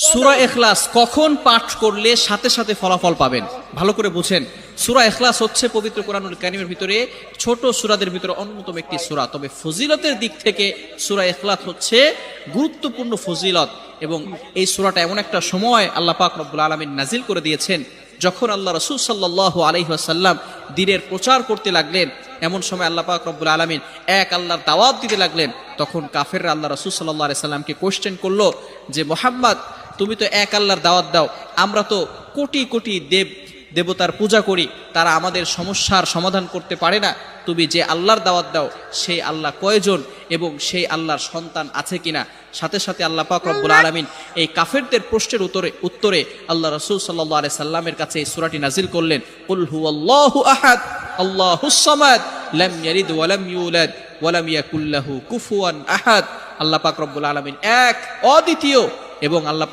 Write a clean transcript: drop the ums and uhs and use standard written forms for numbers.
সূরা ইখলাস কখন পাঠ করলে সাথে সাথে ফলাফল পাবেন? ভালো করে বুঝেন, সূরা ইখলাস হচ্ছে পবিত্র কোরআনুল কারীমের ভিতরে ছোট সূরাদের ভিতরে অন্যতম একটি সূরা। তবে ফজিলতের দিক থেকে সূরা ইখলাস হচ্ছে গুরুত্বপূর্ণ ফজিলত, এবং এই সূরাটা এমন একটা সময় আল্লাহ পাক রব্বুল আলামিন নাজিল করে দিয়েছেন যখন আল্লাহ রাসূল সাল্লাল্লাহু আলাইহি ওয়াসাল্লাম দ্বীনের প্রচার করতে লাগলেন। এমন সময় আল্লাহ পাক রব্বুল আলামিন এক আল্লাহর দাওয়াত দিতে লাগলেন। তখন কাফেররা আল্লাহ রাসূল সাল্লাল্লাহু আলাইহি সাল্লামকে কোশ্চেন করলো যে মুহাম্মদ, তুমি তো এক আল্লাহর দাওয়াত দাও, আমরা তো কোটি কোটি দেবতার পূজা করি, তারা আমাদের সমস্যার সমাধান করতে পারে না। তুমি যে আল্লাহর দাওয়াত দাও সেই আল্লাহ কয়জন এবং সেই আল্লাহর সন্তান আছে কিনা? সাথে সাথে আল্লাহ পাক রব্বুল আলামিন এই কাফেরদের প্রশ্নের উত্তরে আল্লাহ রাসূল সাল্লাল্লাহু আলাইহি সাল্লামের কাছে এই সূরাটি নাজিল করলেন, কুল হুয়াল্লাহু আহাদ আল্লাহুস সামাদ লাম ইয়ালিদ ওয়া লাম ইউলাদ ওয়া লাম ইয়াকুল লাহু কুফুয়ান আহাদ। আল্লাহ পাক রব্বুল আলামিন এক, অদ্বিতীয়, এবং আল্লাহ